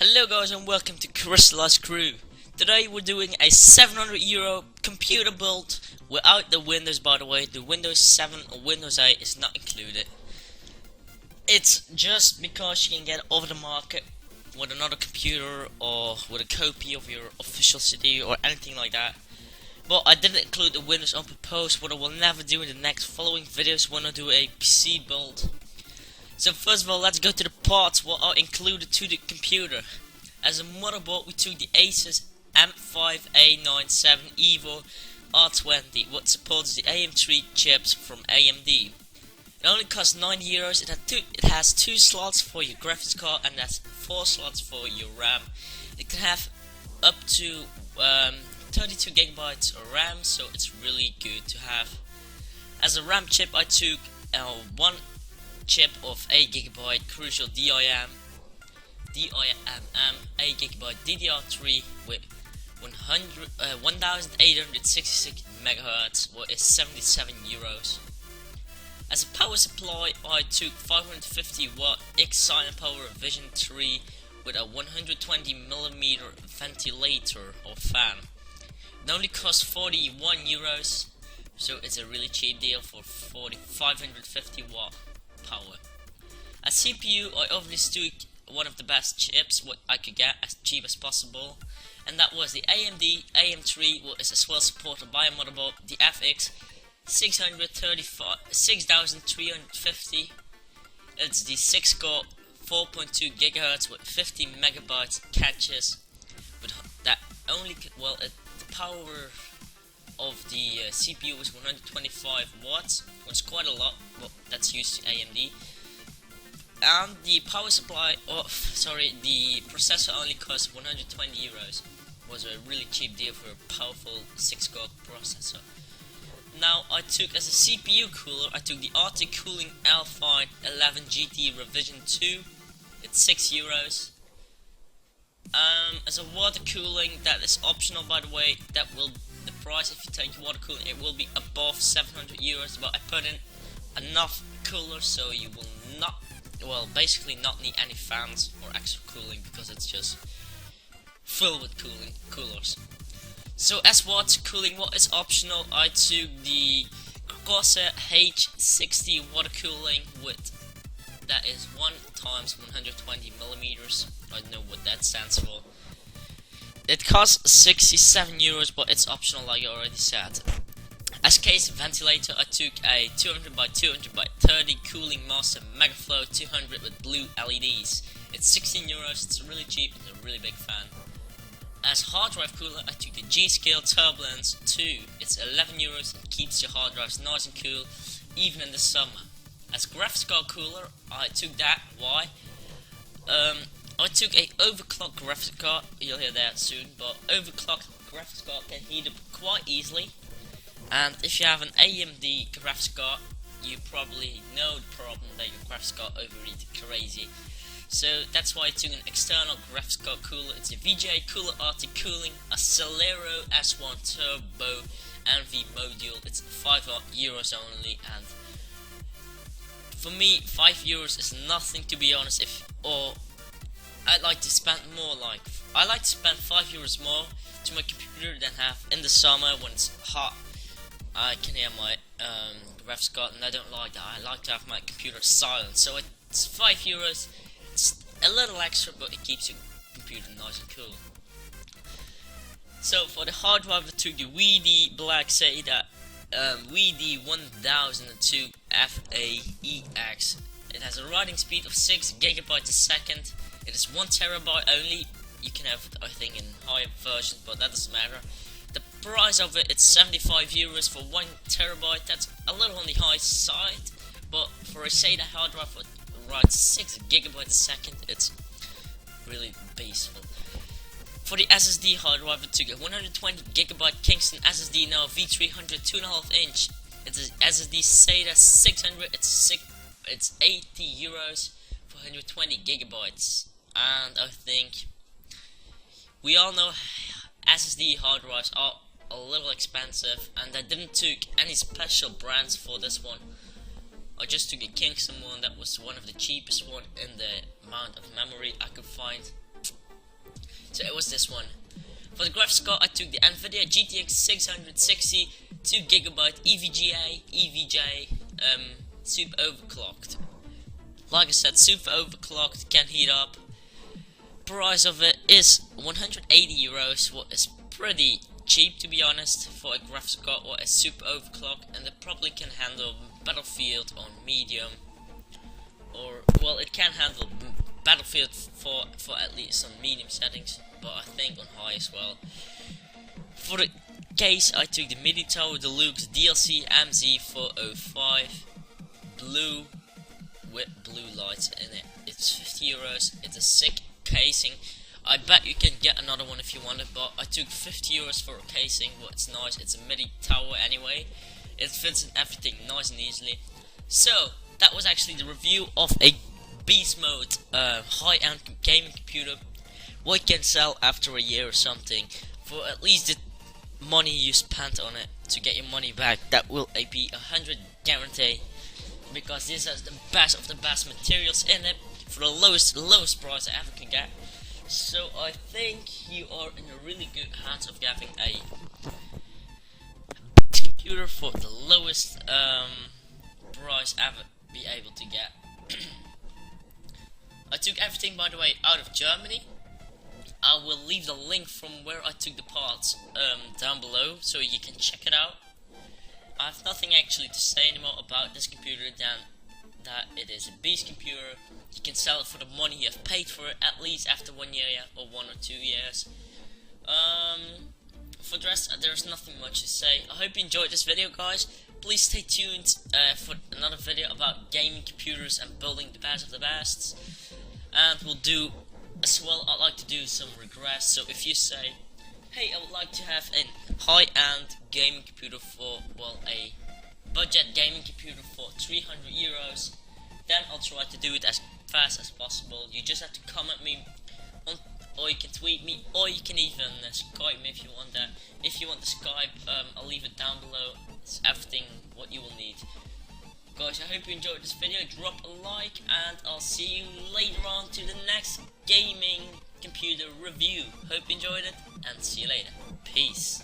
Hello guys and welcome to Crystallize Crew. Today we're doing a €700 computer build without the Windows, by the way. The Windows 7 or Windows 8 is not included. It's just because you can get it over the market with another computer or with a copy of your official CD or anything like that. But I didn't include the Windows on purpose. What I will never do in the next following videos when I do a PC build. So first of all, let's go to the parts what are included to the computer. As a motherboard, we took the Asus M5A97 Evo R20, what supports the AM3 chips from AMD. It only costs €90. It has two slots for your graphics card and that's 4 slots for your RAM. It can have up to 32 gigabytes of RAM, so it's really good to have. As a RAM chip, I took one chip of 8GB Crucial DIMM 8GB DDR3 with 1866 MHz, what is €77. As a power supply, I took 550 watt X-Silent Power Vision 3 with a 120mm ventilator or fan. It only costs €41, so it's a really cheap deal for 550 watt power. As CPU, I obviously took one of the best chips what I could get as cheap as possible, and that was the AMD AM3, what is as well supported by a motherboard, the FX 6350. It's the 6-core 4.2 GHz with 50 megabytes caches. With that only the power of the CPU was 125 watts, which is quite a lot, but that's used to AMD. And the power supply, the processor only cost €120. Was a really cheap deal for a powerful 6-core processor. Now I took as a CPU cooler, I took the Arctic Cooling Alpine 11 GT Revision 2. It's €6. As a water cooling, that is optional, by the way. That will the price if you take water cooling, it will be above €700. But I put in enough coolers so you will basically not need any fans or extra cooling because it's just filled with coolers. So as water cooling, what is optional, I took the Corsair H60 water cooling with that is 1 times 120mm. I don't know what that stands for. It costs €67, but it's optional like I already said. As case ventilator, I took a 200x200x30 Cooling Master Megaflow 200 with blue LEDs. It's €16. It's really cheap and a really big fan. As hard drive cooler, I took the G-Skill Turbulence 2. It's €11 and keeps your hard drives nice and cool even in the summer. As graphics card cooler, I took that. Why? I took a overclocked graphics card. You'll hear that soon, but overclocked graphics card can heat up quite easily. And if you have an AMD graphics card, you probably know the problem that your graphics card overheats crazy. So that's why I took an external graphics card cooler. It's a VGA Cooler Arctic Cooling, a Celero S1 Turbo NV module. It's €5 only, and for me, €5 is nothing, to be honest. I'd like to spend more. I like to spend €5 more to my computer than have in the summer when it's hot. I can hear my graphics card, and I don't like that. I like to have my computer silent, so it's €5. It's a little extra, but it keeps your computer nice and cool. So for the hard drive, I took the WD Black SATA WD 1002 FAEX. It has a writing speed of 6 GB a second. It is 1 terabyte only. You can have it, I think, in higher versions, but that doesn't matter. The price of it's €75 for 1 terabyte. That's a little on the high side, but for a SATA hard drive that writes 6 GB a second, it's really peaceful. For the SSD hard drive, I took a 120 GB Kingston SSD, now V300 2.5 inch. It's a SSD SATA 600. It's €80 for 120 gigabytes, and I think we all know SSD hard drives are a little expensive, and I didn't took any special brands for this one. I just took a Kingston one that was one of the cheapest one in the amount of memory I could find. So it was this one. For the graphics card, I took the NVIDIA GTX 660 2GB EVJ, super overclocked. Like I said, super overclocked, can heat up. Price of it is 180 euros, what is pretty cheap to be honest for a graphics card or a super overclock, and it probably can handle Battlefield on medium, or well, it can handle Battlefield for at least on medium settings, but I think on high as well. For the case, I took the MIDI Tower Deluxe DLC MZ405 blue with blue lights in it. It's 50 euros. It's a sick casing. I bet you can get another one if you want it, but I took 50 euros for a casing. Well, it's nice. It's a MIDI tower anyway. It fits in everything nice and easily. So that was actually the review of a beast mode high-end gaming computer. What you can sell after a year or something for at least the money you spent on it to get your money back. That will be 100 guarantee, because this has the best of the best materials in it for the lowest price I ever can get. So I think you are in a really good hands of having a computer for the lowest price ever be able to get. I took everything, by the way, out of Germany. I will leave the link from where I took the parts down below, so you can check it out. I have nothing actually to say anymore about this computer than that it is a beast computer. You can sell it for the money you have paid for it, at least after 1 year or 1 or 2 years. For the rest, there's nothing much to say. I hope you enjoyed this video, guys. Please stay tuned for another video about gaming computers and building the best of the best. And we'll do as well. I'd like to do some regress. So if you say, hey, I would like to have a high-end gaming computer for, well, a budget gaming computer for 300 euros, then I'll try to do it as fast as possible. You just have to comment me on, or you can tweet me, or you can even Skype me if you want that. If you want the Skype, I'll leave it down below. It's everything what you will need. Guys, I hope you enjoyed this video. Drop a like, and I'll see you later on to the next gaming computer review. Hope you enjoyed it, and see you later. Peace.